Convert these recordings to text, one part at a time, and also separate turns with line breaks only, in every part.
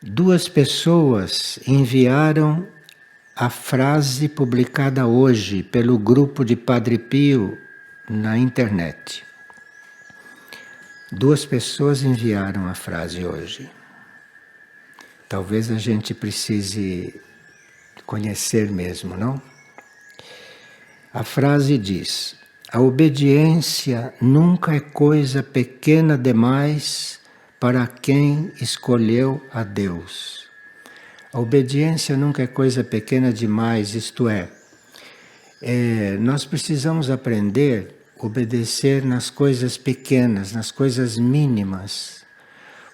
Duas pessoas enviaram a frase publicada hoje pelo grupo de Padre Pio na internet. Duas pessoas enviaram a frase hoje. Talvez a gente precise conhecer mesmo, não? A frase diz: a obediência nunca é coisa pequena demais para quem escolheu a Deus. A obediência nunca é coisa pequena demais, isto é, nós precisamos aprender a obedecer nas coisas pequenas, nas coisas mínimas.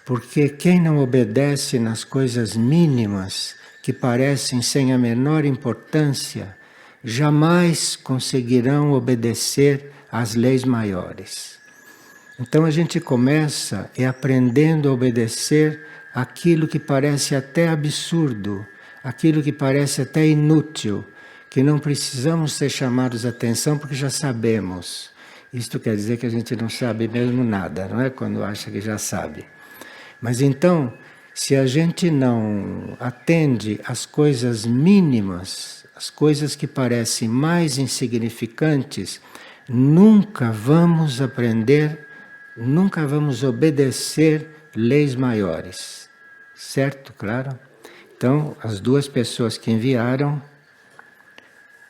Porque quem não obedece nas coisas mínimas, que parecem sem a menor importância, jamais conseguirão obedecer às leis maiores. Então a gente começa aprendendo a obedecer aquilo que parece até absurdo, aquilo que parece até inútil, que não precisamos ser chamados a atenção porque já sabemos. Isto quer dizer que a gente não sabe mesmo nada, não é? Quando acha que já sabe. Mas então, se a gente não atende às coisas mínimas, as coisas que parecem mais insignificantes, nunca vamos aprender, nunca vamos obedecer leis maiores. Certo? Claro? Então, as duas pessoas que enviaram,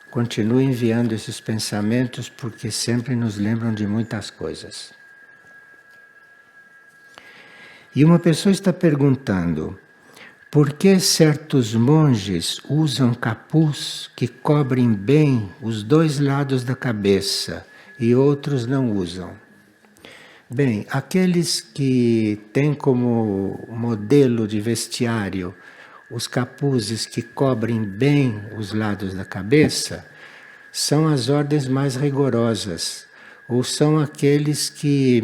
continuem enviando esses pensamentos porque sempre nos lembram de muitas coisas. E uma pessoa está perguntando: por que certos monges usam capuz que cobrem bem os dois lados da cabeça e outros não usam? Bem, aqueles que têm como modelo de vestiário os capuzes que cobrem bem os lados da cabeça são as ordens mais rigorosas, ou são aqueles que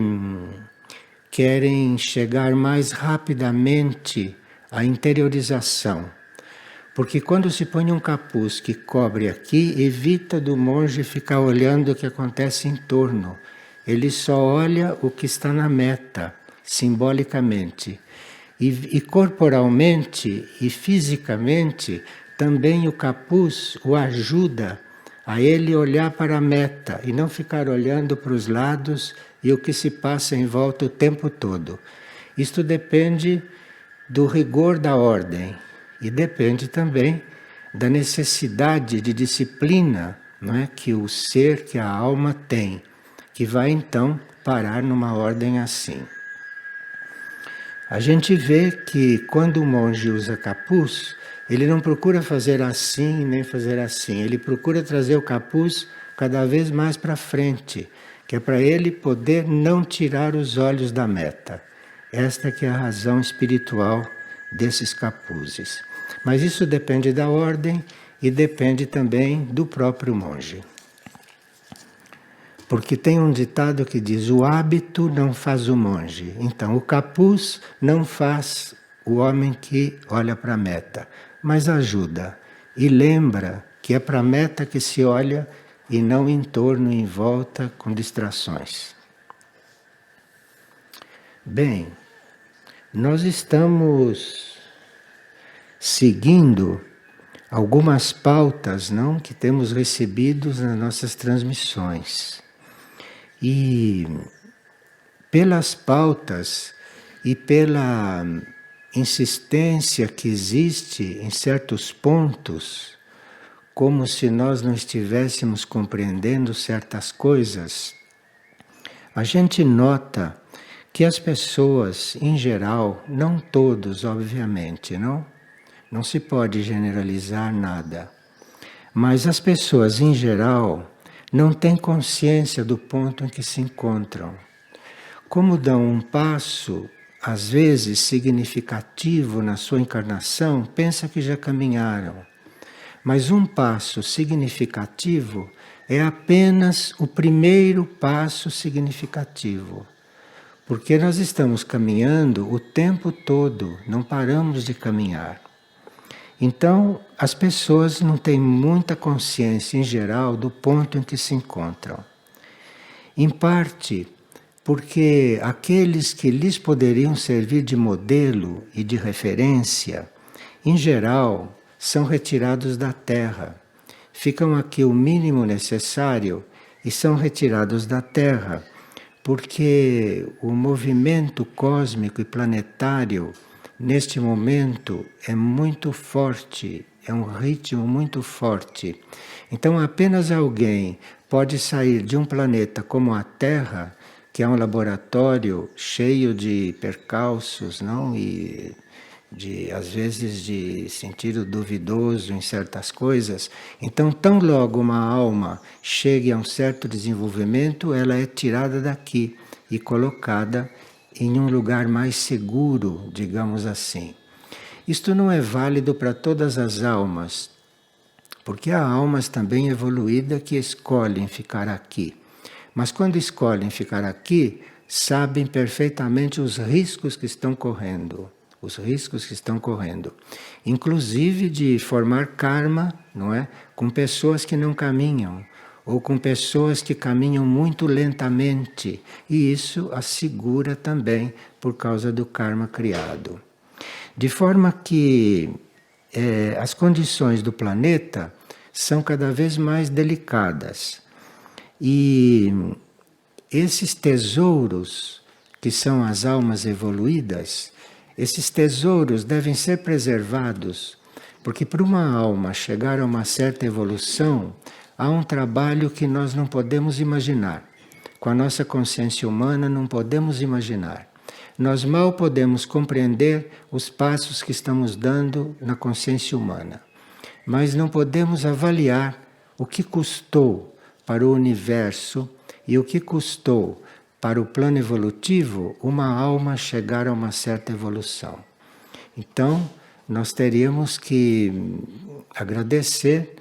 querem chegar mais rapidamente à interiorização. Porque quando se põe um capuz que cobre aqui, evita do monge ficar olhando o que acontece em torno. Ele só olha o que está na meta, simbolicamente. E corporalmente e fisicamente, também o capuz o ajuda a ele olhar para a meta e não ficar olhando para os lados e o que se passa em volta o tempo todo. Isto depende do rigor da ordem e depende também da necessidade de disciplina, não é, que o ser, que a alma tem, que vai então parar numa ordem assim. A gente vê que quando o monge usa capuz, ele não procura fazer assim nem fazer assim, ele procura trazer o capuz cada vez mais para frente, que é para ele poder não tirar os olhos da meta. Esta que é a razão espiritual desses capuzes. Mas isso depende da ordem e depende também do próprio monge. Porque tem um ditado que diz: o hábito não faz o monge. Então, o capuz não faz o homem que olha para a meta, mas ajuda e lembra que é para a meta que se olha e não em torno, em volta, com distrações. Bem, nós estamos seguindo algumas pautas, não, que temos recebidos nas nossas transmissões. E pelas pautas e pela insistência que existe em certos pontos, como se nós não estivéssemos compreendendo certas coisas, a gente nota que as pessoas, em geral, não todos, obviamente, não se pode generalizar nada, mas as pessoas, em geral, não têm consciência do ponto em que se encontram. Como dão um passo, às vezes significativo na sua encarnação, pensa que já caminharam. Mas um passo significativo é apenas o primeiro passo significativo. Porque nós estamos caminhando o tempo todo, não paramos de caminhar. Então, as pessoas não têm muita consciência, em geral, do ponto em que se encontram. Em parte, porque aqueles que lhes poderiam servir de modelo e de referência, em geral, são retirados da Terra. Ficam aqui o mínimo necessário e são retirados da Terra, porque o movimento cósmico e planetário, neste momento, é muito forte, é um ritmo muito forte. Então, apenas alguém pode sair de um planeta como a Terra, que é um laboratório cheio de percalços, não? E às vezes de sentido duvidoso em certas coisas. Então, tão logo uma alma chegue a um certo desenvolvimento, ela é tirada daqui e colocada em um lugar mais seguro, digamos assim. Isto não é válido para todas as almas, porque há almas também evoluídas que escolhem ficar aqui. Mas quando escolhem ficar aqui, sabem perfeitamente os riscos que estão correndo. Os riscos que estão correndo. Inclusive de formar karma, não é? Com pessoas que não caminham, ou com pessoas que caminham muito lentamente. E isso assegura também por causa do karma criado. De forma que as condições do planeta são cada vez mais delicadas. E esses tesouros, que são as almas evoluídas, esses tesouros devem ser preservados, porque para uma alma chegar a uma certa evolução, há um trabalho que nós não podemos imaginar. Com a nossa consciência humana não podemos imaginar. Nós mal podemos compreender os passos que estamos dando na consciência humana, mas não podemos avaliar o que custou para o universo e o que custou para o plano evolutivo uma alma chegar a uma certa evolução. Então, nós teríamos que agradecer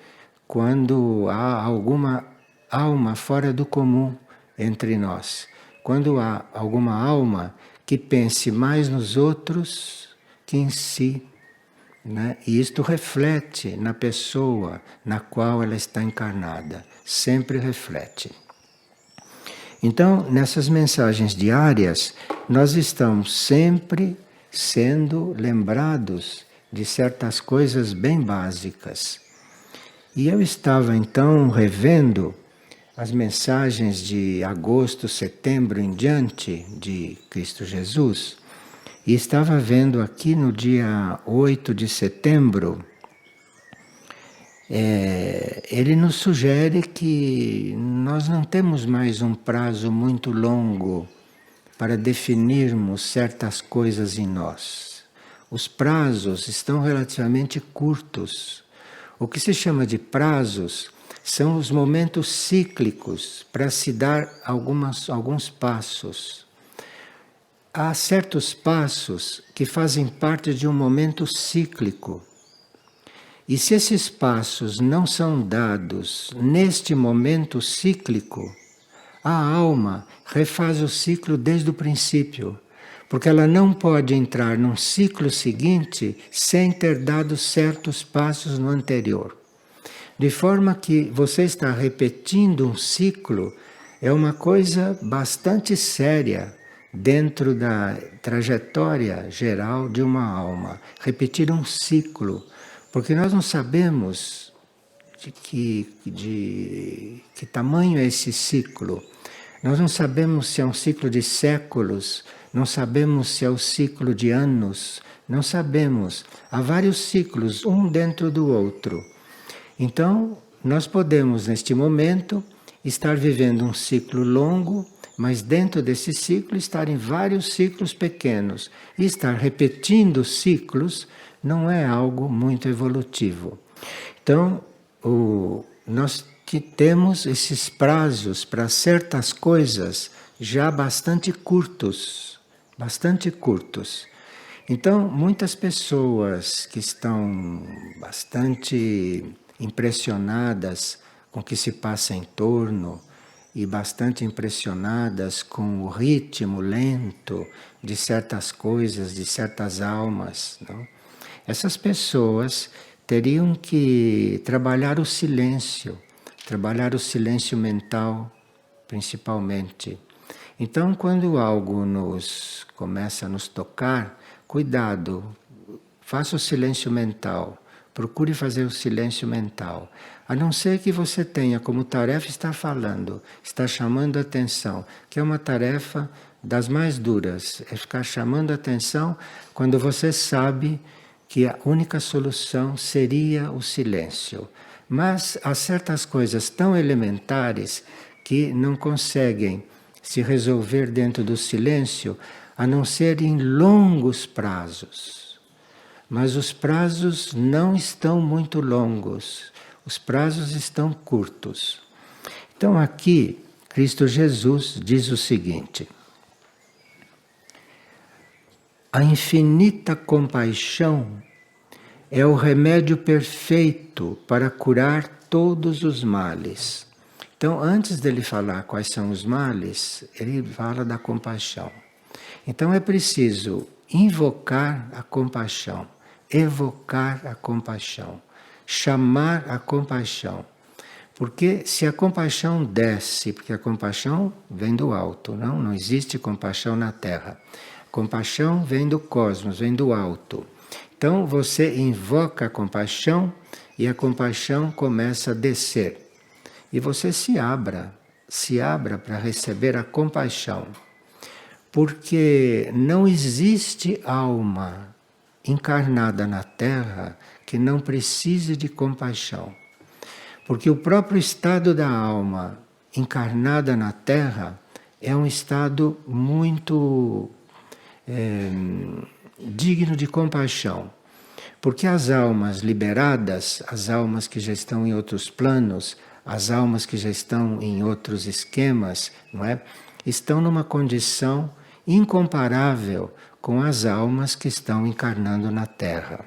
quando há alguma alma fora do comum entre nós. Quando há alguma alma que pense mais nos outros que em si. Né? E isto reflete na pessoa na qual ela está encarnada. Sempre reflete. Então, nessas mensagens diárias, nós estamos sempre sendo lembrados de certas coisas bem básicas. E eu estava então revendo as mensagens de agosto, setembro em diante de Cristo Jesus, e estava vendo aqui no dia 8 de setembro, ele nos sugere que nós não temos mais um prazo muito longo para definirmos certas coisas em nós. Os prazos estão relativamente curtos. O que se chama de prazos são os momentos cíclicos para se dar alguns passos. Há certos passos que fazem parte de um momento cíclico. E se esses passos não são dados neste momento cíclico, a alma refaz o ciclo desde o princípio, porque ela não pode entrar num ciclo seguinte sem ter dado certos passos no anterior. De forma que você está repetindo um ciclo, é uma coisa bastante séria dentro da trajetória geral de uma alma. Repetir um ciclo. Porque nós não sabemos de que tamanho é esse ciclo. Nós não sabemos se é um ciclo de séculos, não sabemos se é um ciclo de anos, não sabemos. Há vários ciclos, um dentro do outro. Então, nós podemos, neste momento, estar vivendo um ciclo longo, mas dentro desse ciclo estar em vários ciclos pequenos. E estar repetindo ciclos não é algo muito evolutivo. Então, nós temos esses prazos para certas coisas já bastante curtos, bastante curtos. Então, muitas pessoas que estão bastante impressionadas com o que se passa em torno e bastante impressionadas com o ritmo lento de certas coisas, de certas almas, não? Essas pessoas teriam que trabalhar o silêncio mental, principalmente. Então, quando algo nos começa a nos tocar, cuidado, faça o silêncio mental. Procure fazer o silêncio mental. A não ser que você tenha como tarefa estar falando, estar chamando a atenção, que é uma tarefa das mais duras, é ficar chamando a atenção quando você sabe que a única solução seria o silêncio. Mas há certas coisas tão elementares que não conseguem se resolver dentro do silêncio, a não ser em longos prazos. Mas os prazos não estão muito longos, os prazos estão curtos. Então aqui, Cristo Jesus diz o seguinte: a infinita compaixão é o remédio perfeito para curar todos os males. Então, antes dele falar quais são os males, ele fala da compaixão. Então é preciso invocar a compaixão, evocar a compaixão, chamar a compaixão. Porque se a compaixão desce, porque a compaixão vem do alto, não existe compaixão na Terra. Compaixão vem do cosmos, vem do alto. Então você invoca a compaixão e a compaixão começa a descer. E você se abra para receber a compaixão. Porque não existe alma encarnada na Terra que não precise de compaixão. Porque o próprio estado da alma encarnada na Terra é um estado muito digno de compaixão. Porque as almas liberadas, as almas que já estão em outros planos, as almas que já estão em outros esquemas, não é? Estão numa condição incomparável com as almas que estão encarnando na Terra.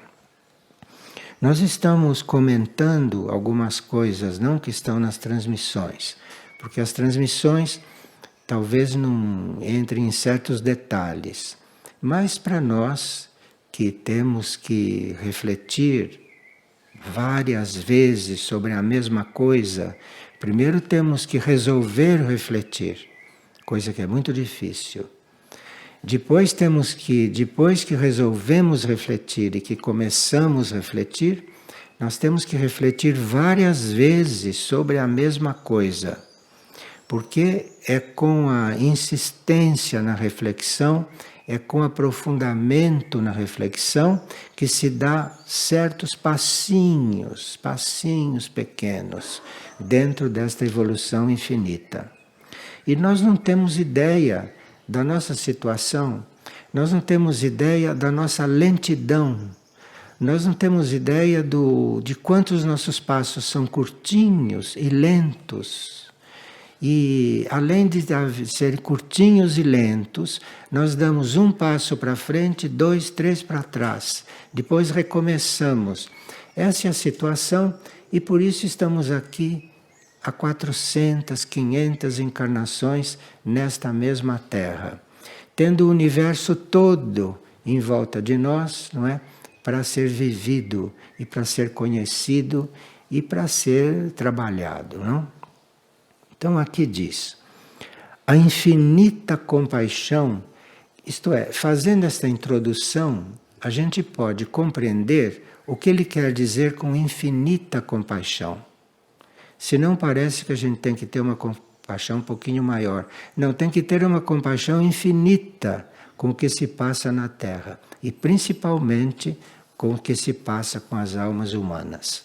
Nós estamos comentando algumas coisas, não que estão nas transmissões, porque as transmissões talvez não entrem em certos detalhes, mas para nós que temos que refletir várias vezes sobre a mesma coisa, primeiro temos que resolver refletir, coisa que é muito difícil. Depois que resolvemos refletir e que começamos a refletir, nós temos que refletir várias vezes sobre a mesma coisa. Porque é com a insistência na reflexão, é com aprofundamento na reflexão que se dá certos passinhos pequenos dentro desta evolução infinita. E nós não temos ideia da nossa situação, nós não temos ideia da nossa lentidão, nós não temos ideia de quantos nossos passos são curtinhos e lentos. E além de serem curtinhos e lentos, nós damos um passo para frente, 2, 3 para trás. Depois recomeçamos. Essa é a situação e por isso estamos aqui há 400, 500 encarnações nesta mesma Terra, tendo o universo todo em volta de nós, não é? Para ser vivido e para ser conhecido e para ser trabalhado, não? Então aqui diz, a infinita compaixão, isto é, fazendo esta introdução, a gente pode compreender o que ele quer dizer com infinita compaixão. Senão parece que a gente tem que ter uma compaixão um pouquinho maior. Não, tem que ter uma compaixão infinita com o que se passa na Terra. E principalmente com o que se passa com as almas humanas.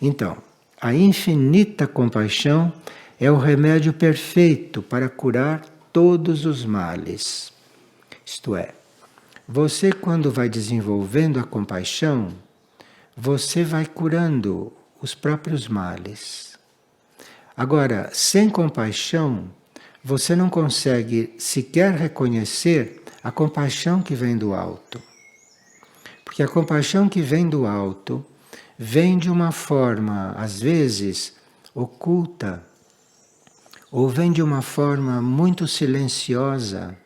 Então, a infinita compaixão é o remédio perfeito para curar todos os males. Isto é, você quando vai desenvolvendo a compaixão, você vai curando os próprios males. Agora, sem compaixão, você não consegue sequer reconhecer a compaixão que vem do alto. Porque a compaixão que vem do alto vem de uma forma, às vezes, oculta, ou vem de uma forma muito silenciosa.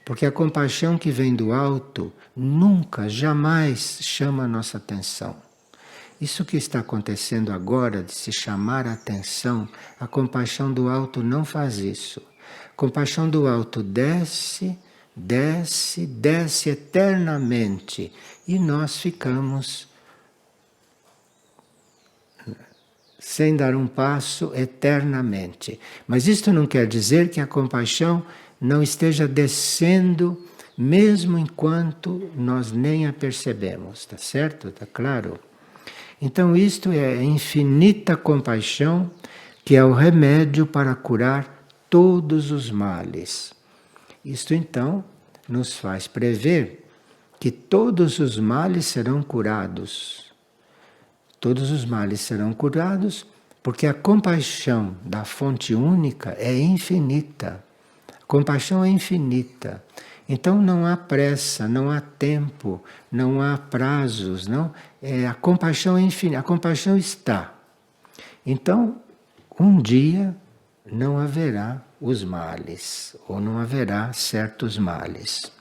Porque a compaixão que vem do alto nunca, jamais chama a nossa atenção. Isso que está acontecendo agora, de se chamar a atenção, a compaixão do alto não faz isso. compaixão do alto desce, desce, desce eternamente e nós ficamos sem dar um passo eternamente. Mas isto não quer dizer que a compaixão não esteja descendo mesmo enquanto nós nem a percebemos, tá certo? Tá claro? Então isto é a infinita compaixão que é o remédio para curar todos os males. Isto então nos faz prever que todos os males serão curados. Todos os males serão curados porque a compaixão da fonte única é infinita. A compaixão é infinita. Então não há pressa, não há tempo, não há prazos, não. A compaixão é infinita, a compaixão está. Então, um dia não haverá os males, ou não haverá certos males.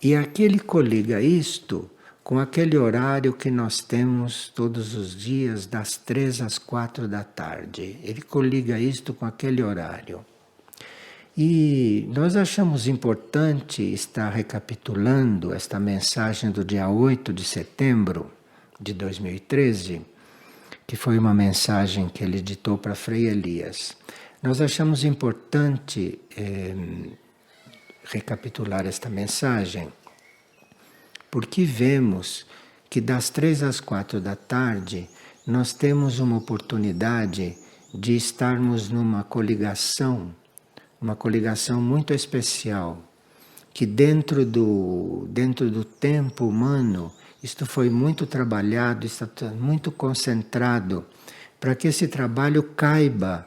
E aqui ele coliga isto com aquele horário que nós temos todos os dias, das 3 às 4 da tarde. Ele coliga isto com aquele horário. E nós achamos importante estar recapitulando esta mensagem do dia 8 de setembro de 2013, que foi uma mensagem que ele ditou para Frei Elias. Nós achamos importante recapitular esta mensagem, porque vemos que das 3 às 4 da tarde nós temos uma oportunidade de estarmos numa coligação, uma coligação muito especial, que dentro do tempo humano, isto foi muito trabalhado, está muito concentrado, para que esse trabalho caiba.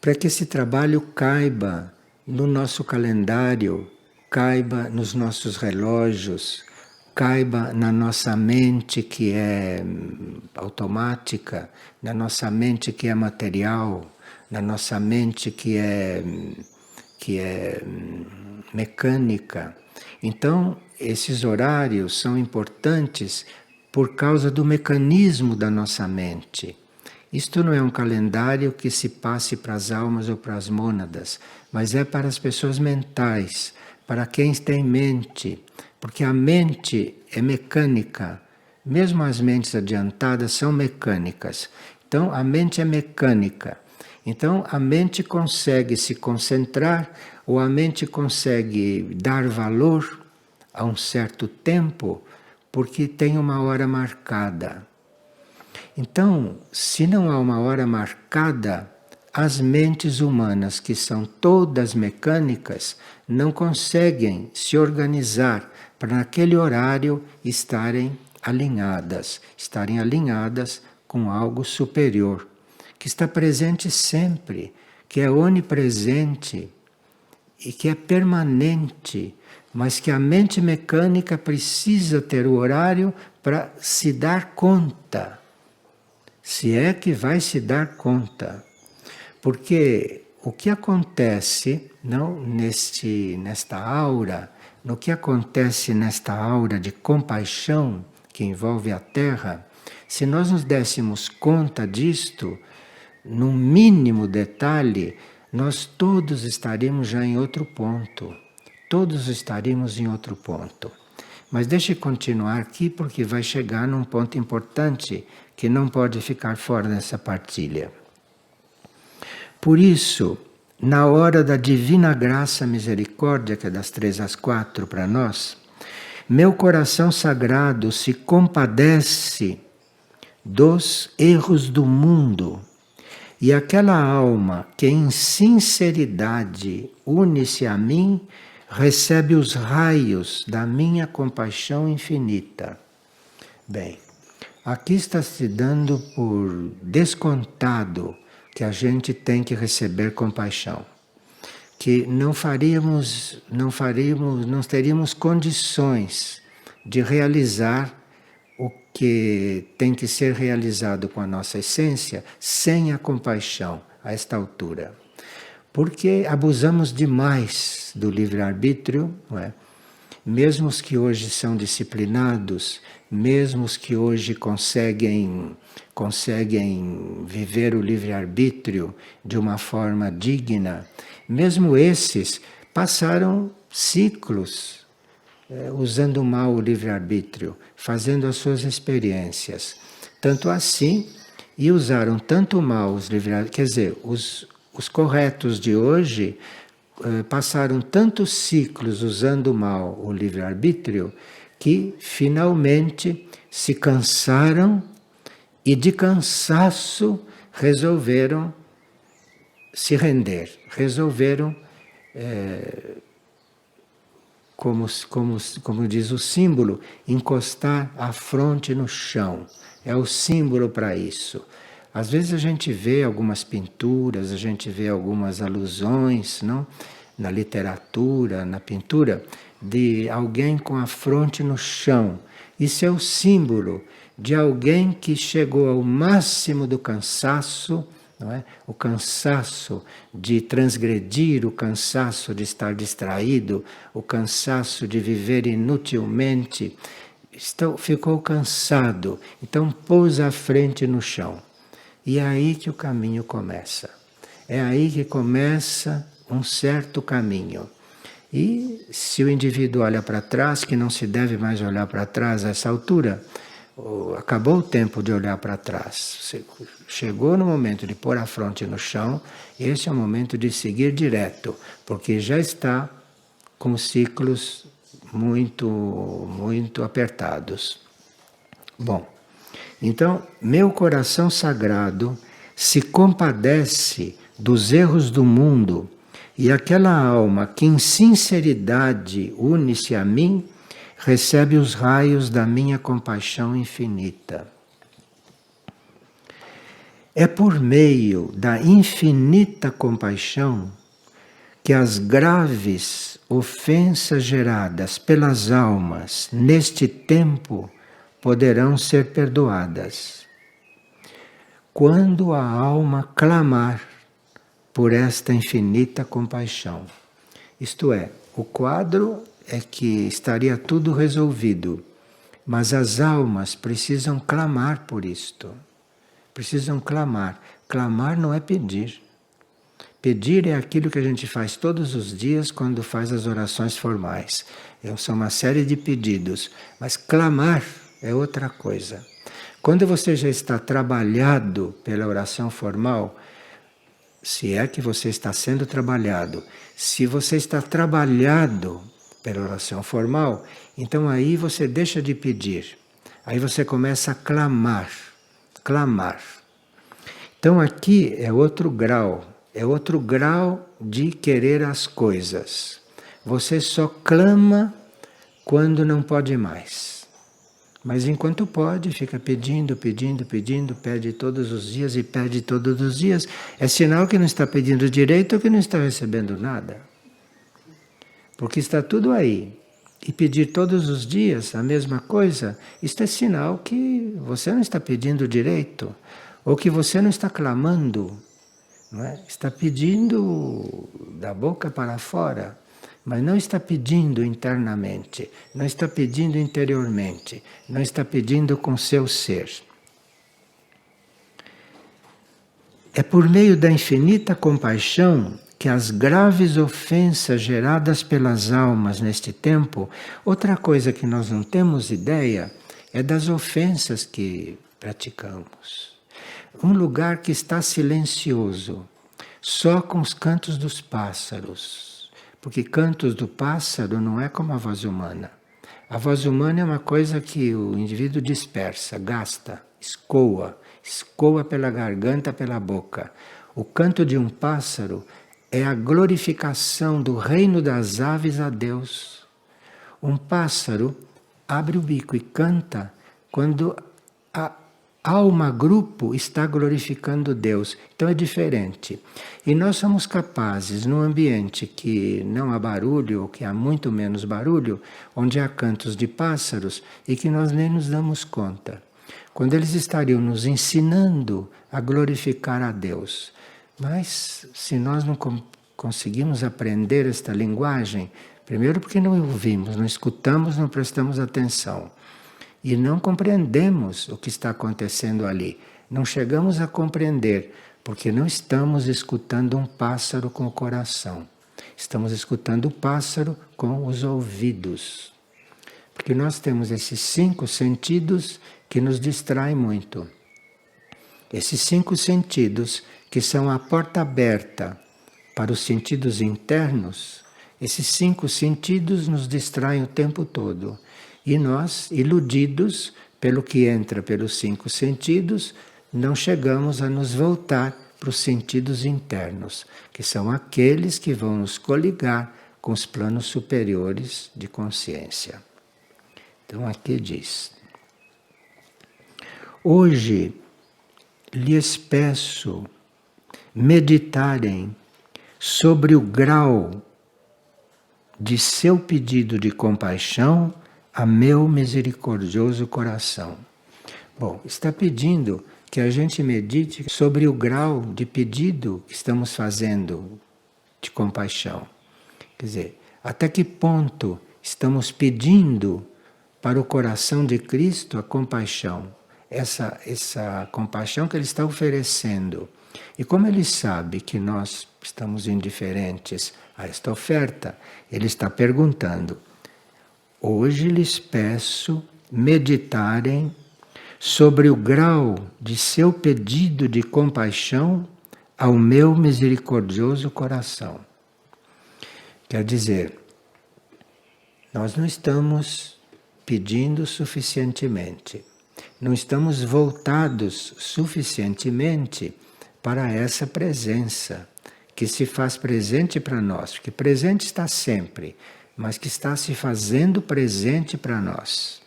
Para que esse trabalho caiba no nosso calendário, caiba nos nossos relógios, caiba na nossa mente que é automática, na nossa mente que é material, na nossa mente que é mecânica. Então, esses horários são importantes por causa do mecanismo da nossa mente. Isto não é um calendário que se passe para as almas ou para as mônadas, mas é para as pessoas mentais, para quem tem mente, porque a mente é mecânica. Mesmo as mentes adiantadas são mecânicas. Então, a mente é mecânica. Então, a mente consegue se concentrar ou a mente consegue dar valor a um certo tempo porque tem uma hora marcada. Então, se não há uma hora marcada, as mentes humanas, que são todas mecânicas, não conseguem se organizar para naquele horário estarem alinhadas com algo superior, que está presente sempre, que é onipresente e que é permanente, mas que a mente mecânica precisa ter o horário para se dar conta. Se é que vai se dar conta. Porque o que acontece nesta aura, no que acontece nesta aura de compaixão que envolve a Terra, se nós nos dessemos conta disto, num mínimo detalhe, nós todos estaríamos já em outro ponto. Todos estaríamos em outro ponto. Mas deixe continuar aqui porque vai chegar num ponto importante que não pode ficar fora dessa partilha. Por isso, na hora da divina graça misericórdia, que é das 3 às 4 para nós, meu coração sagrado se compadece dos erros do mundo, e aquela alma que em sinceridade une-se a mim, recebe os raios da minha compaixão infinita. Bem, aqui está se dando por descontado que a gente tem que receber compaixão, que não teríamos condições de realizar o que tem que ser realizado com a nossa essência sem a compaixão a esta altura. Porque abusamos demais do livre-arbítrio, não é? mesmo os que hoje são disciplinados, mesmo os que hoje conseguem viver o livre-arbítrio de uma forma digna, mesmo esses passaram ciclos usando mal o livre-arbítrio, fazendo as suas experiências. Tanto assim, e usaram tanto mal os livre-arbítrios, quer dizer, os corretos de hoje passaram tantos ciclos usando mal o livre-arbítrio que finalmente se cansaram e de cansaço resolveram se render, resolveram, como diz o símbolo, encostar a fronte no chão. É o símbolo para isso. Às vezes a gente vê algumas pinturas, a gente vê algumas alusões, não? Na literatura, na pintura, de alguém com a fronte no chão. Isso é o símbolo de alguém que chegou ao máximo do cansaço, não é? O cansaço de transgredir, o cansaço de estar distraído, o cansaço de viver inutilmente. Ficou cansado, então pôs a frente no chão. E é aí que o caminho começa. É aí que começa um certo caminho. E se o indivíduo olha para trás, que não se deve mais olhar para trás a essa altura, acabou o tempo de olhar para trás. Chegou no momento de pôr a fronte no chão, esse é o momento de seguir direto, porque já está com ciclos muito apertados. Bom, então, meu coração sagrado se compadece dos erros do mundo e aquela alma que em sinceridade une-se a mim, recebe os raios da minha compaixão infinita. É por meio da infinita compaixão que as graves ofensas geradas pelas almas neste tempo poderão ser perdoadas. Quando a alma clamar por esta infinita compaixão. Isto é, o quadro é que estaria tudo resolvido, mas as almas precisam clamar por isto. Precisam clamar. Clamar não é pedir. Pedir é aquilo que a gente faz todos os dias quando faz as orações formais. São uma série de pedidos, mas clamar é outra coisa. Quando você já está trabalhado pela oração formal, se é que você está sendo trabalhado, se você está trabalhado pela oração formal, então aí você deixa de pedir. Aí você começa a clamar. Clamar. Então aqui é outro grau de querer as coisas. Você só clama quando não pode mais. Mas enquanto pode, fica pedindo, pede todos os dias e pede todos os dias. É sinal que não está pedindo direito ou que não está recebendo nada. Porque está tudo aí. E pedir todos os dias a mesma coisa, isto é sinal que você não está pedindo direito. Ou que você não está clamando. Não é? Está pedindo da boca para fora. Mas não está pedindo internamente, não está pedindo interiormente, não está pedindo com seu ser. É por meio da infinita compaixão que as graves ofensas geradas pelas almas neste tempo, outra coisa que nós não temos ideia é das ofensas que praticamos. Um lugar que está silencioso, só com os cantos dos pássaros. Porque cantos do pássaro não é como a voz humana. A voz humana é uma coisa que o indivíduo dispersa, gasta, escoa pela garganta, pela boca. O canto de um pássaro é a glorificação do reino das aves a Deus. Um pássaro abre o bico e canta quando a alma, grupo, está glorificando Deus. Então é diferente. E nós somos capazes, num ambiente que não há barulho, ou que há muito menos barulho, onde há cantos de pássaros e que nós nem nos damos conta. Quando eles estariam nos ensinando a glorificar a Deus. Mas se nós não conseguimos aprender esta linguagem, Primeiro porque não ouvimos, não escutamos, não prestamos atenção. E não compreendemos o que está acontecendo ali. Não chegamos a compreender, porque não estamos escutando um pássaro com o coração. Estamos escutando o pássaro com os ouvidos. Porque nós temos esses 5 sentidos que nos distraem muito. Esses 5 sentidos, que são a porta aberta para os sentidos internos, esses 5 sentidos nos distraem o tempo todo. E nós, iludidos pelo que entra pelos 5 sentidos, não chegamos a nos voltar para os sentidos internos, que são aqueles que vão nos coligar com os planos superiores de consciência. Então aqui diz: hoje lhes peço meditarem sobre o grau de seu pedido de compaixão a meu misericordioso coração. Bom, está pedindo que a gente medite sobre o grau de pedido que estamos fazendo de compaixão. Quer dizer, até que ponto estamos pedindo para o coração de Cristo a compaixão, essa compaixão que Ele está oferecendo. E como Ele sabe que nós estamos indiferentes a esta oferta, Ele está perguntando: hoje lhes peço meditarem sobre o grau de seu pedido de compaixão ao meu misericordioso coração. Quer dizer, nós não estamos pedindo suficientemente, não estamos voltados suficientemente para essa presença que se faz presente para nós, porque presente está sempre, mas que está se fazendo presente para nós.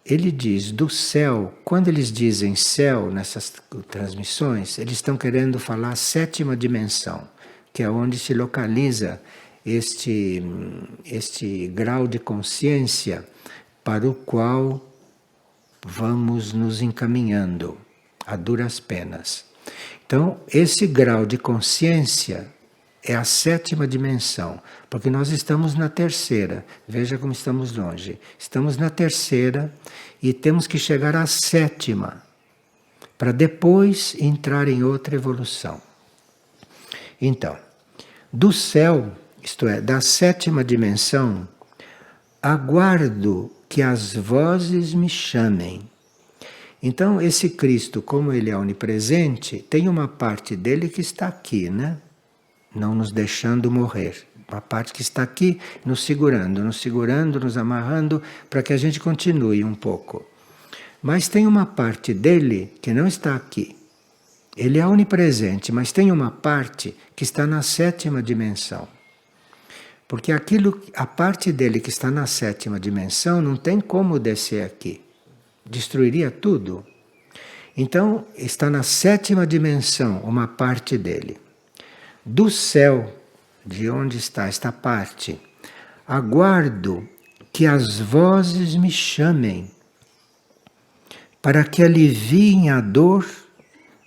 Ele diz do céu, quando eles dizem céu nessas transmissões, eles estão querendo falar a 7ª dimensão, que é onde se localiza este grau de consciência para o qual vamos nos encaminhando a duras penas. Então, esse grau de consciência é a 7ª dimensão, porque nós estamos na 3ª. Veja como estamos longe. Estamos na 3ª e temos que chegar à 7ª, para depois entrar em outra evolução. Então, do céu, isto é, da 7ª dimensão, aguardo que as vozes me chamem. Então, esse Cristo, como Ele é onipresente, tem uma parte dele que está aqui, né? Não nos deixando morrer. Uma parte que está aqui nos segurando, nos amarrando para que a gente continue um pouco. Mas tem uma parte dele que não está aqui. Ele é onipresente, mas tem uma parte que está na 7ª dimensão. Porque a parte dele que está na 7ª dimensão não tem como descer aqui. Destruiria tudo. Então, está na 7ª dimensão uma parte dele. Do céu, de onde está esta parte, aguardo que as vozes me chamem, para que aliviem a dor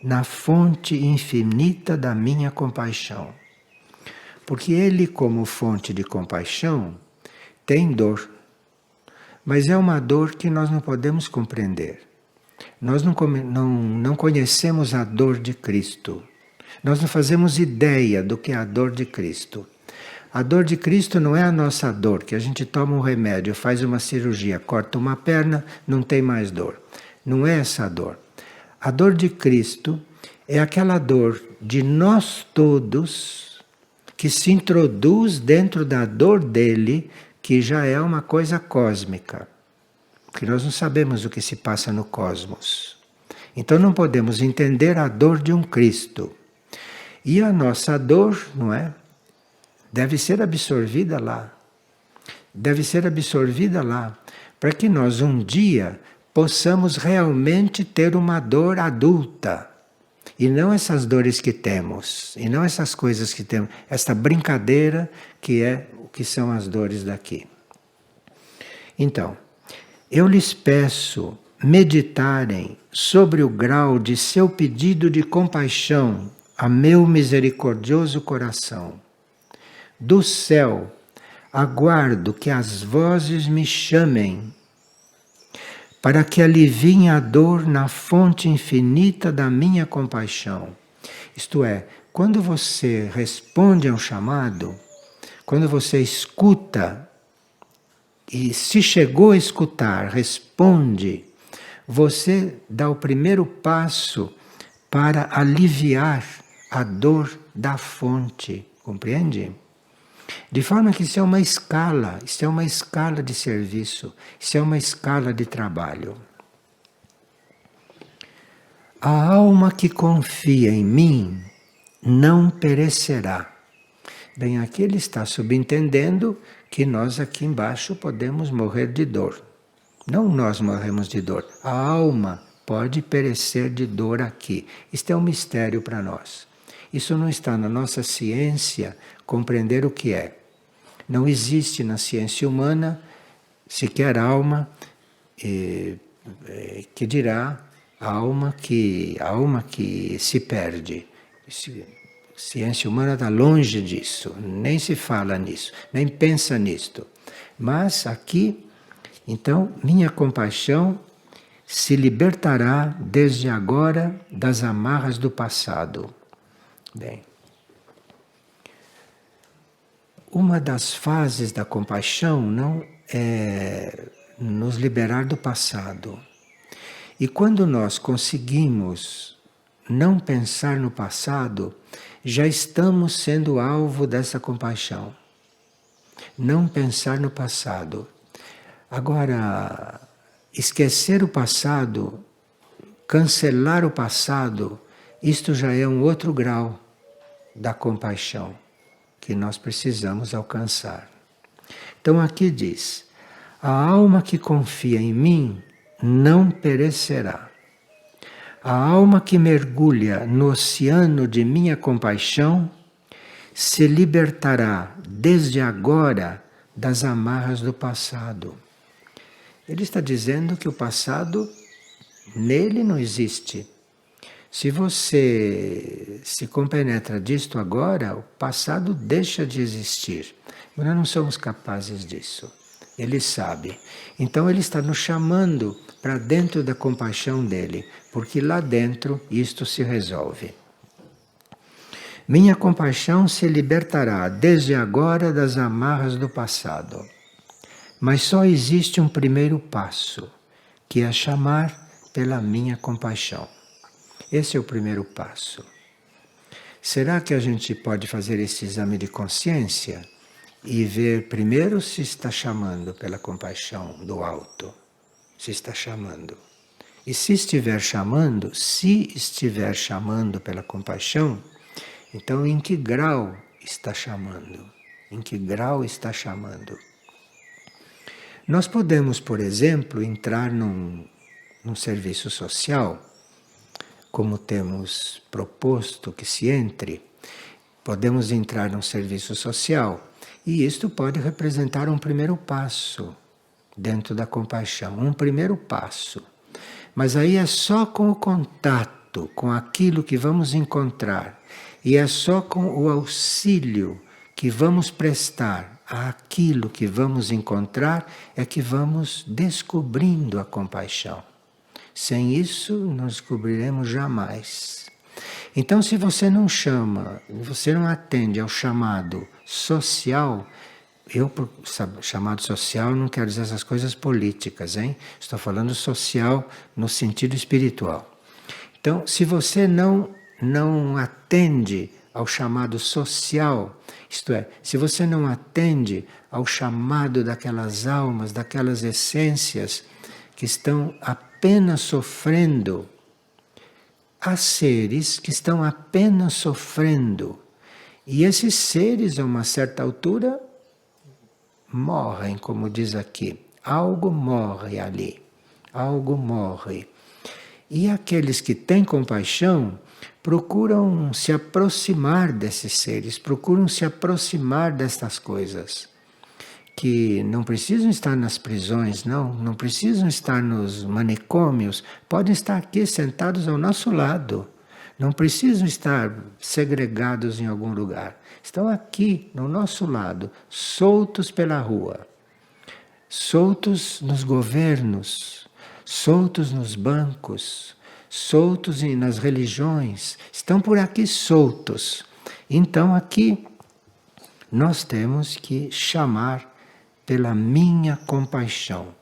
na fonte infinita da minha compaixão. Porque ele, como fonte de compaixão, tem dor. Mas é uma dor que nós não podemos compreender. Nós não conhecemos a dor de Cristo. Nós não fazemos ideia do que é a dor de Cristo. A dor de Cristo não é a nossa dor, que a gente toma um remédio, faz uma cirurgia, corta uma perna, não tem mais dor. Não é essa a dor. A dor de Cristo é aquela dor de nós todos que se introduz dentro da dor dele, que já é uma coisa cósmica. Porque nós não sabemos o que se passa no cosmos. Então não podemos entender a dor de um Cristo. E a nossa dor, não é? Deve ser absorvida lá. Deve ser absorvida lá. Para que nós um dia possamos realmente ter uma dor adulta. E não essas dores que temos. E não essas coisas que temos. Esta brincadeira que é o que são as dores daqui. Então, eu lhes peço meditarem sobre o grau de seu pedido de compaixão a meu misericordioso coração. Do céu, aguardo que as vozes me chamem, para que aliviem a dor na fonte infinita da minha compaixão. Isto é, quando você responde a um chamado, quando você escuta, e se chegou a escutar, responde, você dá o primeiro passo para aliviar a dor da fonte, compreende? De forma que isso é uma escala, isso é uma escala de serviço, isso é uma escala de trabalho. A alma que confia em mim não perecerá. Bem, aqui ele está subentendendo que nós aqui embaixo podemos morrer de dor. Não nós morremos de dor, a alma pode perecer de dor aqui. Isto é um mistério para nós. Isso não está na nossa ciência compreender o que é. Não existe na ciência humana sequer alma, que dirá a alma que se perde. Ciência humana está longe disso, nem se fala nisso, nem pensa nisto. Mas aqui, então, minha compaixão se libertará desde agora das amarras do passado. Bem, uma das fases da compaixão não é nos liberar do passado. E quando nós conseguimos não pensar no passado, já estamos sendo alvo dessa compaixão. Não pensar no passado. Agora, esquecer o passado, cancelar o passado, isto já é um outro grau da compaixão que nós precisamos alcançar. Então aqui diz: a alma que confia em mim não perecerá. A alma que mergulha no oceano de minha compaixão se libertará desde agora das amarras do passado. Ele está dizendo que o passado nele não existe. Se você se compenetra disto agora, o passado deixa de existir. Mas nós não somos capazes disso. Ele sabe. Então ele está nos chamando para dentro da compaixão dele, porque lá dentro isto se resolve. Minha compaixão se libertará desde agora das amarras do passado. Mas só existe um primeiro passo, que é chamar pela minha compaixão. Esse é o primeiro passo. Será que a gente pode fazer esse exame de consciência e ver primeiro se está chamando pela compaixão do alto? Se está chamando. E se estiver chamando pela compaixão, então em que grau está chamando? Em que grau está chamando? Nós podemos, por exemplo, entrar num serviço social, como temos proposto que se entre, podemos entrar num serviço social e isto pode representar um primeiro passo dentro da compaixão, um primeiro passo. Mas aí é só com o contato, com aquilo que vamos encontrar, e é só com o auxílio que vamos prestar àquilo que vamos encontrar, é que vamos descobrindo a compaixão. Sem isso, não descobriremos jamais. Então, se você não chama, você não atende ao chamado social, chamado social não quero dizer essas coisas políticas, hein? Estou falando social no sentido espiritual. Então, se você não atende ao chamado social, isto é, se você não atende ao chamado daquelas almas, daquelas essências que estão apenas sofrendo, há seres que estão apenas sofrendo. E esses seres, a uma certa altura, morrem, como diz aqui. Algo morre ali. Algo morre. E aqueles que têm compaixão procuram se aproximar desses seres, procuram se aproximar destas coisas. Que não precisam estar nas prisões, não precisam estar nos manicômios, podem estar aqui sentados ao nosso lado. Não precisam estar segregados em algum lugar. Estão aqui, no nosso lado, soltos pela rua, soltos nos governos, soltos nos bancos, soltos nas religiões. Estão por aqui soltos. Então aqui nós temos que chamar pela minha compaixão.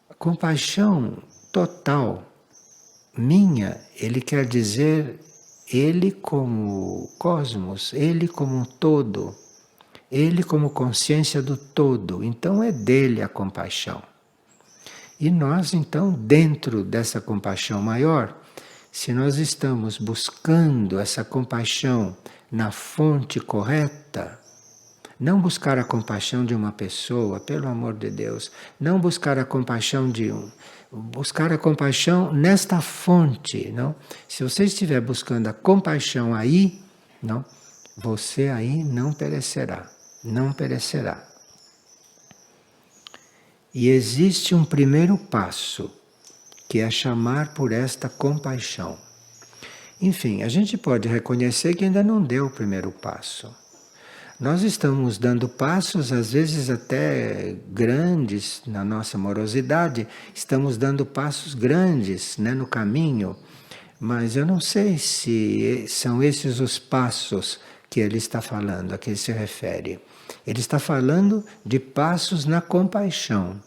A compaixão total, minha, ele quer dizer ele como cosmos, ele como um todo, ele como consciência do todo. Então é dele a compaixão. E nós, então, dentro dessa compaixão maior, se nós estamos buscando essa compaixão na fonte correta, não buscar a compaixão de uma pessoa, pelo amor de Deus, não buscar a compaixão de buscar a compaixão nesta fonte, não? Se você estiver buscando a compaixão aí, não, você aí não perecerá, não perecerá. E existe um primeiro passo, que é chamar por esta compaixão. Enfim, a gente pode reconhecer que ainda não deu o primeiro passo. Nós estamos dando passos, às vezes até grandes, na nossa morosidade, estamos dando passos grandes, né, no caminho, mas eu não sei se são esses os passos que ele está falando, a que ele se refere. Ele está falando de passos na compaixão,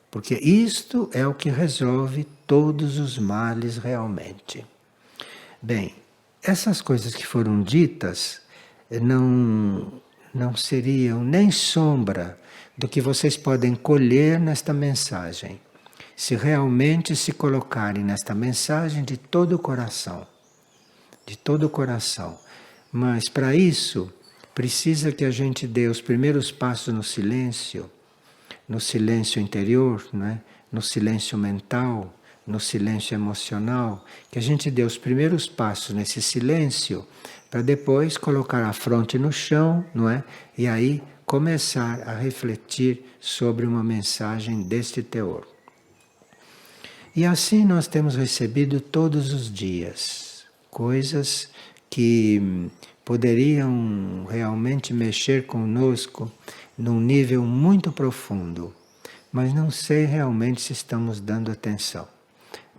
porque isto é o que resolve todos os males realmente. Bem, essas coisas que foram ditas não seriam nem sombra do que vocês podem colher nesta mensagem, se realmente se colocarem nesta mensagem de todo o coração. De todo o coração. Mas para isso, precisa que a gente dê os primeiros passos no silêncio interior, né? No silêncio mental, no silêncio emocional, que a gente dê os primeiros passos nesse silêncio, para depois colocar a fronte no chão, não é? E aí começar a refletir sobre uma mensagem deste teor. E assim nós temos recebido todos os dias coisas que poderiam realmente mexer conosco num nível muito profundo, mas não sei realmente se estamos dando atenção.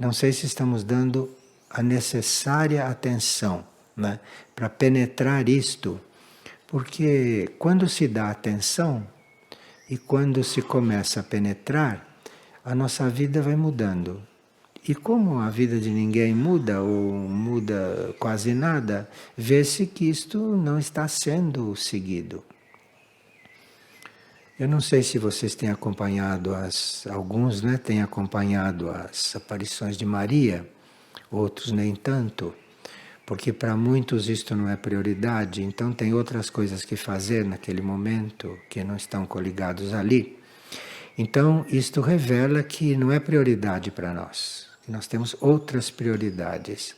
Não sei se estamos dando a necessária atenção, né, para penetrar isto, porque quando se dá atenção e quando se começa a penetrar, a nossa vida vai mudando. E como a vida de ninguém muda ou muda quase nada, vê-se que isto não está sendo seguido. Eu não sei se vocês têm acompanhado alguns, né, têm acompanhado as aparições de Maria, outros nem tanto, porque para muitos isto não é prioridade, então tem outras coisas que fazer naquele momento que não estão coligados ali. Então isto revela que não é prioridade para nós, que nós temos outras prioridades.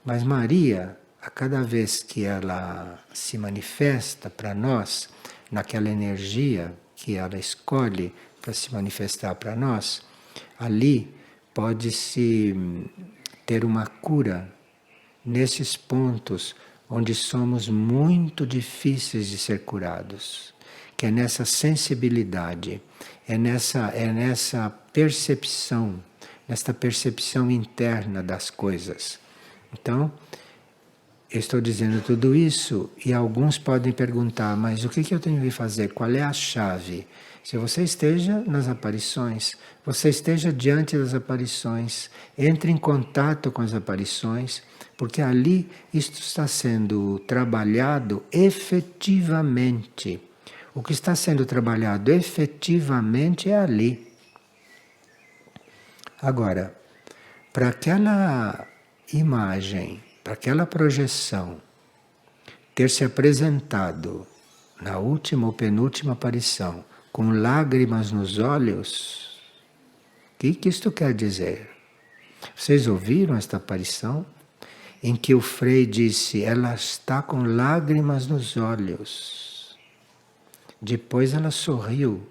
Mas Maria, a cada vez que ela se manifesta para nós, naquela energia que ela escolhe para se manifestar para nós, ali pode-se ter uma cura nesses pontos onde somos muito difíceis de ser curados, que é nessa sensibilidade, é nessa percepção, nesta percepção interna das coisas. Então, eu estou dizendo tudo isso e alguns podem perguntar, mas o que eu tenho que fazer? Qual é a chave? Se você esteja nas aparições, você esteja diante das aparições, entre em contato com as aparições, porque ali isto está sendo trabalhado efetivamente. O que está sendo trabalhado efetivamente é ali. Agora, para aquela imagem, para aquela projeção ter se apresentado na última ou penúltima aparição com lágrimas nos olhos, o que isto quer dizer? Vocês ouviram esta aparição? Em que o Frei disse, ela está com lágrimas nos olhos. Depois ela sorriu,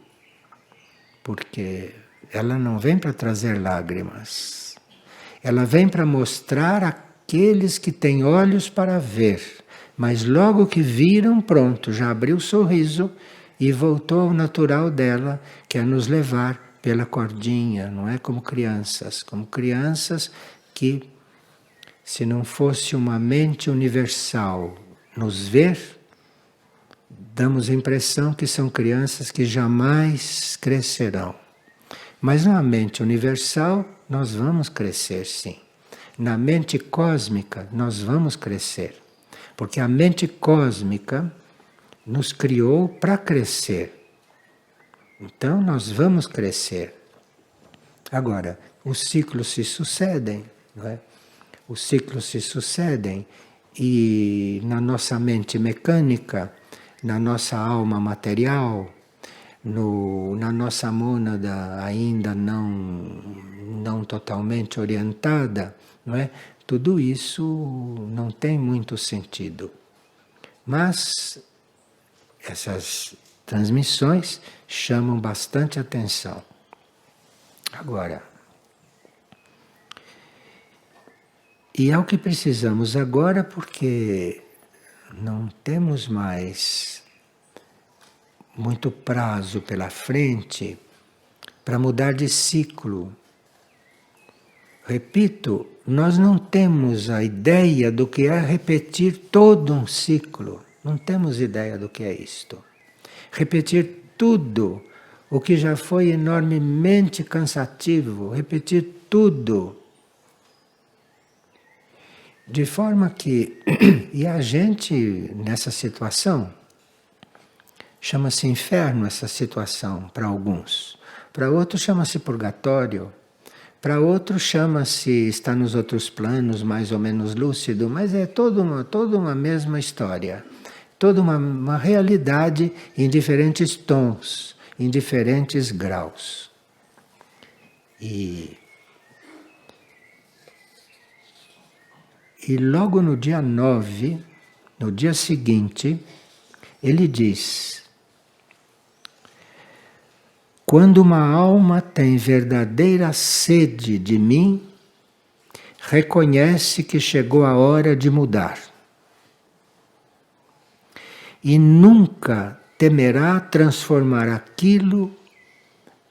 porque ela não vem para trazer lágrimas. Ela vem para mostrar a aqueles que têm olhos para ver, mas logo que viram, pronto, já abriu o sorriso e voltou ao natural dela, que é nos levar pela cordinha, não é como crianças que, se não fosse uma mente universal nos ver, damos a impressão que são crianças que jamais crescerão. Mas na mente universal nós vamos crescer, sim. Na mente cósmica nós vamos crescer. Porque a mente cósmica nos criou para crescer. Então nós vamos crescer. Agora, os ciclos se sucedem, não é? Os ciclos se sucedem e na nossa mente mecânica, na nossa alma material, na nossa mônada ainda não totalmente orientada, não é? Tudo isso não tem muito sentido. Mas essas transmissões chamam bastante atenção. Agora, e é o que precisamos agora, porque não temos mais muito prazo pela frente para mudar de ciclo. Repito, nós não temos a ideia do que é repetir todo um ciclo. Não temos ideia do que é isto. Repetir tudo o que já foi enormemente cansativo, repetir tudo. De forma que, e a gente nessa situação, chama-se inferno essa situação para alguns, para outros chama-se purgatório, para outros chama-se está nos outros planos mais ou menos lúcido, mas é toda uma mesma história, toda uma realidade em diferentes tons, em diferentes graus. E logo no dia 9, no dia seguinte, ele diz: quando uma alma tem verdadeira sede de mim, reconhece que chegou a hora de mudar. E nunca temerá transformar aquilo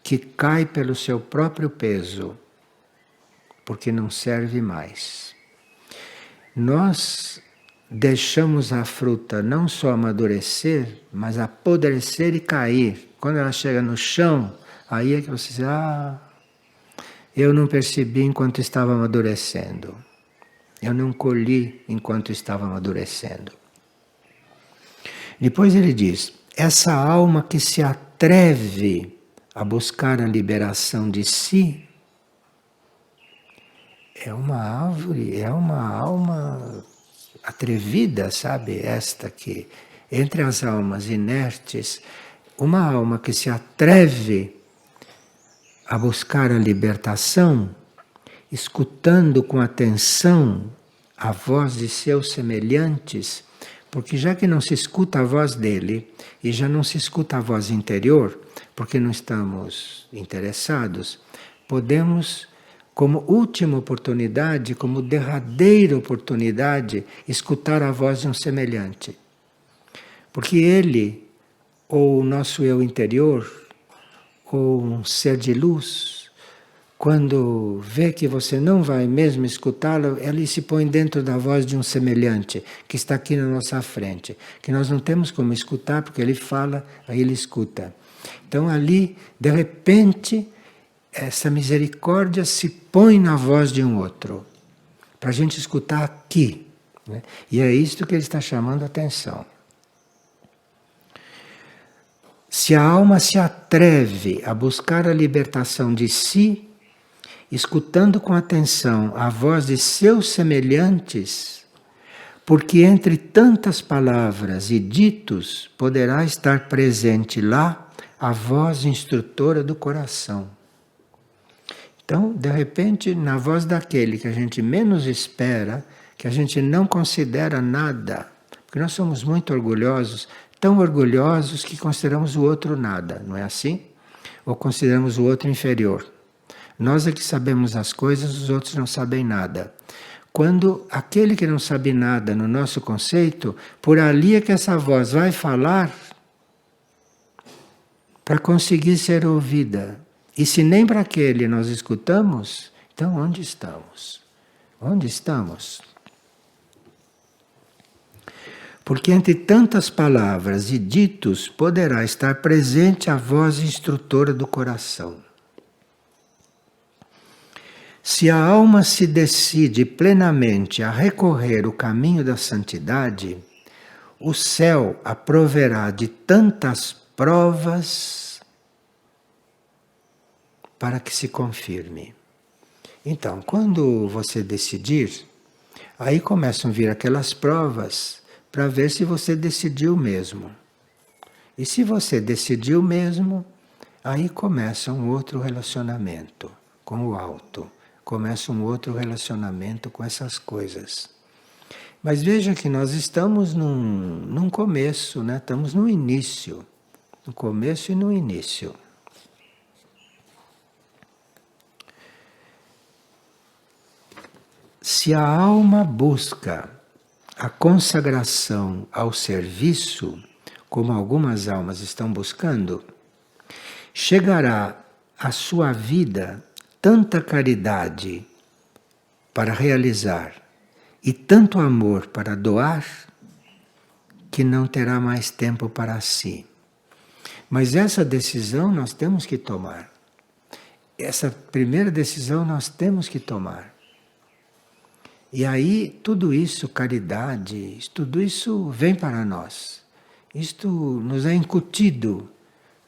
que cai pelo seu próprio peso, porque não serve mais. Nós deixamos a fruta não só amadurecer, mas apodrecer e cair. Quando ela chega no chão, aí é que você diz: eu não percebi enquanto estava amadurecendo. Eu não colhi enquanto estava amadurecendo. Depois ele diz: essa alma que se atreve a buscar a liberação de si, é uma árvore, é uma alma atrevida, sabe? Esta que, entre as almas inertes, uma alma que se atreve a buscar a libertação, escutando com atenção a voz de seus semelhantes, porque já que não se escuta a voz dele e já não se escuta a voz interior, porque não estamos interessados, podemos, como última oportunidade, como derradeira oportunidade, escutar a voz de um semelhante. Porque ele, ou o nosso eu interior, ou um ser de luz, quando vê que você não vai mesmo escutá-lo, ele se põe dentro da voz de um semelhante, que está aqui na nossa frente, que nós não temos como escutar, porque ele fala, aí ele escuta. Então ali, de repente, essa misericórdia se põe na voz de um outro, para a gente escutar aqui, né? E é isto que ele está chamando a atenção. Se a alma se atreve a buscar a libertação de si, escutando com atenção a voz de seus semelhantes, porque entre tantas palavras e ditos poderá estar presente lá a voz instrutora do coração. Então, de repente, na voz daquele que a gente menos espera, que a gente não considera nada, porque nós somos muito orgulhosos, tão orgulhosos que consideramos o outro nada, não é assim? Ou consideramos o outro inferior. Nós é que sabemos as coisas, os outros não sabem nada. quando aquele que não sabe nada no nosso conceito, por ali é que essa voz vai falar para conseguir ser ouvida. E se nem para aquele nós escutamos, então onde estamos? Onde estamos? Porque entre tantas palavras e ditos poderá estar presente a voz instrutora do coração. Se a alma se decide plenamente a recorrer o caminho da santidade, o céu a proverá de tantas provas para que se confirme. Então, quando você decidir, aí começam a vir aquelas provas para ver se você decidiu mesmo. E se você decidiu mesmo, aí começa um outro relacionamento com o alto. Começa um outro relacionamento com essas coisas. Mas veja que nós estamos num começo, né? Estamos no início. No começo e no início. Se a alma busca a consagração ao serviço, como algumas almas estão buscando, chegará à sua vida tanta caridade para realizar e tanto amor para doar, que não terá mais tempo para si. Mas essa decisão nós temos que tomar. Essa primeira decisão nós temos que tomar. E aí tudo isso, caridade, tudo isso vem para nós. Isto nos é incutido,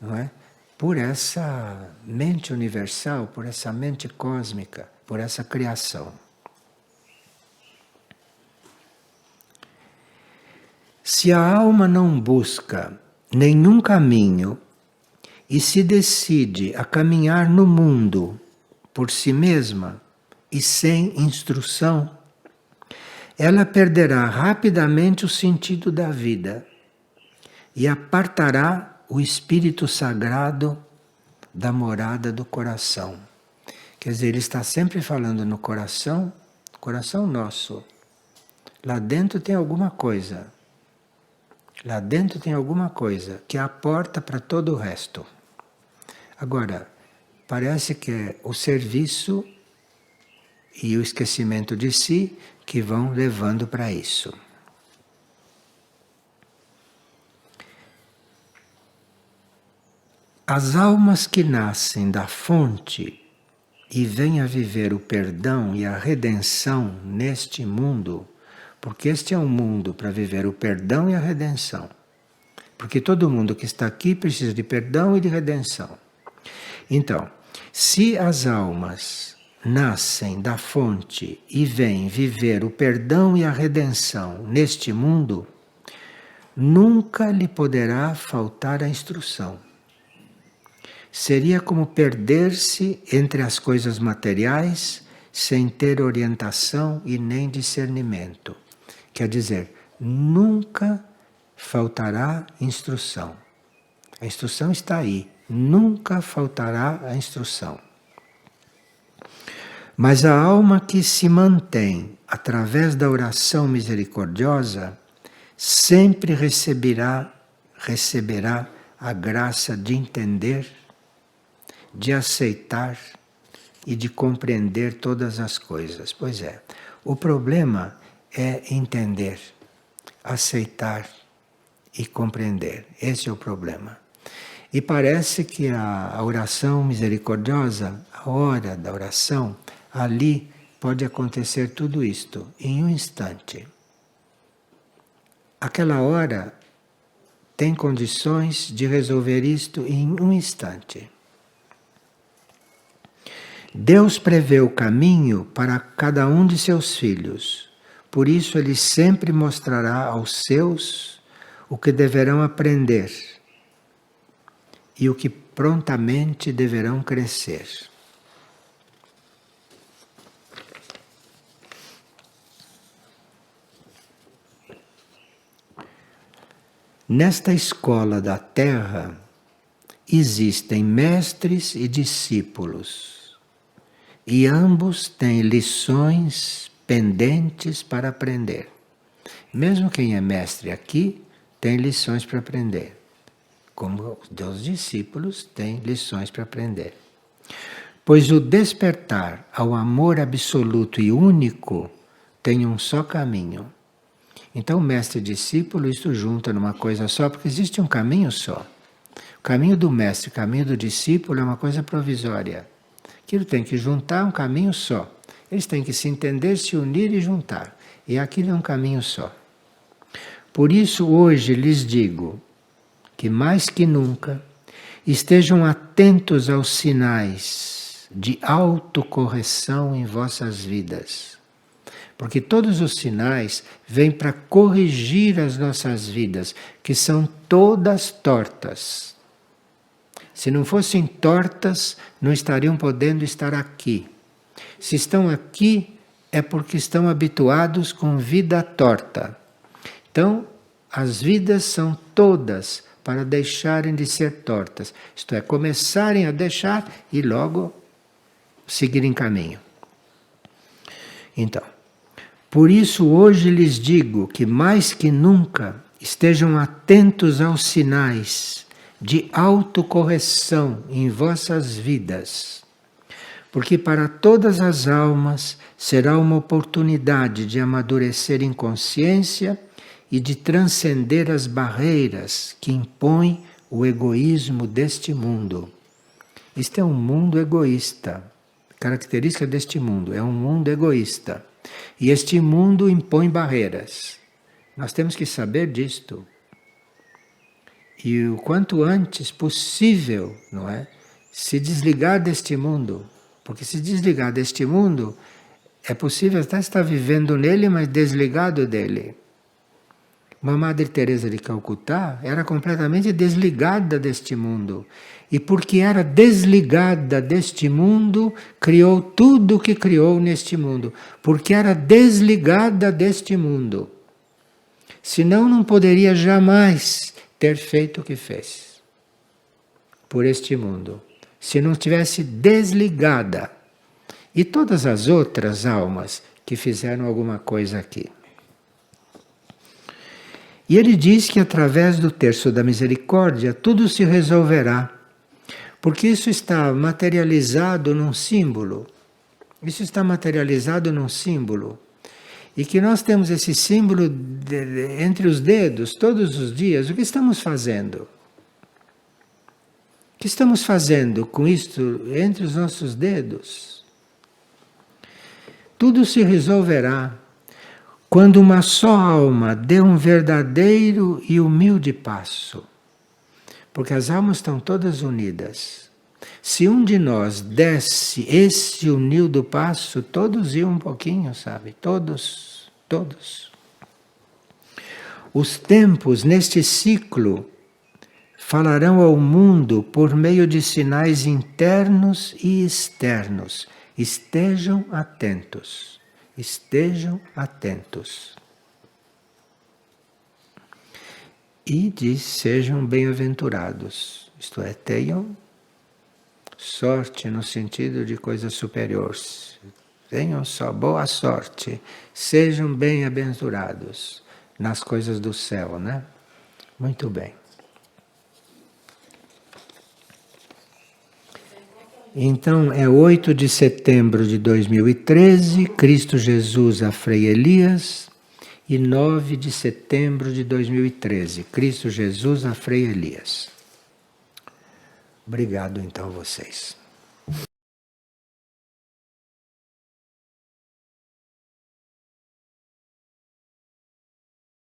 não é? Por essa mente universal, por essa mente cósmica, por essa criação. Se a alma não busca nenhum caminho e se decide a caminhar no mundo por si mesma e sem instrução, ela perderá rapidamente o sentido da vida e apartará o Espírito Sagrado da morada do coração. Quer dizer, ele está sempre falando no coração, coração nosso. Lá dentro tem alguma coisa. Lá dentro tem alguma coisa que é a porta para todo o resto. Agora, parece que é o serviço e o esquecimento de si que vão levando para isso. As almas que nascem da fonte e vêm a viver o perdão e a redenção neste mundo, porque este é um mundo para viver o perdão e a redenção. Porque todo mundo que está aqui precisa de perdão e de redenção. Então, se as almas nascem da fonte e vêm viver o perdão e a redenção neste mundo, nunca lhe poderá faltar a instrução. Seria como perder-se entre as coisas materiais sem ter orientação e nem discernimento. Quer dizer, nunca faltará instrução. A instrução está aí, nunca faltará a instrução. Mas a alma que se mantém através da oração misericordiosa sempre receberá a graça de entender, de aceitar e de compreender todas as coisas. Pois é, o problema é entender, aceitar e compreender. Esse é o problema. E parece que a oração misericordiosa, a hora da oração, ali pode acontecer tudo isto em um instante. Aquela hora tem condições de resolver isto em um instante. Deus prevê o caminho para cada um de seus filhos. Por isso ele sempre mostrará aos seus o que deverão aprender e o que prontamente deverão crescer. Nesta escola da Terra existem mestres e discípulos, e ambos têm lições pendentes para aprender. Mesmo quem é mestre aqui tem lições para aprender, como os discípulos têm lições para aprender. Pois o despertar ao amor absoluto e único tem um só caminho. Então, mestre e discípulo, isso junta numa coisa só, porque existe um caminho só. O caminho do mestre, o caminho do discípulo é uma coisa provisória. Aquilo tem que juntar um caminho só. Eles têm que se entender, se unir e juntar. E aquilo é um caminho só. Por isso, hoje lhes digo que mais que nunca estejam atentos aos sinais de autocorreção em vossas vidas. Porque todos os sinais vêm para corrigir as nossas vidas, que são todas tortas. Se não fossem tortas, não estariam podendo estar aqui. Se estão aqui, é porque estão habituados com vida torta. Então, as vidas são todas para deixarem de ser tortas. Isto é, começarem a deixar e logo seguirem caminho. Então, por isso hoje lhes digo que mais que nunca estejam atentos aos sinais de autocorreção em vossas vidas. Porque para todas as almas será uma oportunidade de amadurecer em consciência e de transcender as barreiras que impõem o egoísmo deste mundo. Este é um mundo egoísta. Característica deste mundo, é um mundo egoísta. E este mundo impõe barreiras. Nós temos que saber disto. E o quanto antes possível, não é? Se desligar deste mundo. Porque se desligar deste mundo, é possível até estar vivendo nele, mas desligado dele. Uma Madre Teresa de Calcutá era completamente desligada deste mundo. E porque era desligada deste mundo, criou tudo o que criou neste mundo. Porque era desligada deste mundo. Senão não poderia jamais ter feito o que fez por este mundo. Se não estivesse desligada. E todas as outras almas que fizeram alguma coisa aqui. E ele diz que através do terço da misericórdia tudo se resolverá. Porque isso está materializado num símbolo. Isso está materializado num símbolo. E que nós temos esse símbolo entre os dedos todos os dias. O que estamos fazendo? O que estamos fazendo com isto entre os nossos dedos? Tudo se resolverá quando uma só alma dê um verdadeiro e humilde passo. Porque as almas estão todas unidas. Se um de nós desse esse humilde passo, todos iam um pouquinho, sabe? Todos. Os tempos neste ciclo falarão ao mundo por meio de sinais internos e externos. Estejam atentos. Estejam atentos. E diz, sejam bem-aventurados. Isto é, tenham sorte no sentido de coisas superiores. Tenham só boa sorte. Sejam bem-aventurados nas coisas do céu, né? Muito bem. Então, é 8 de setembro de 2013, Cristo Jesus a Frei Elias, e 9 de setembro de 2013, Cristo Jesus a Frei Elias. Obrigado, então, a vocês.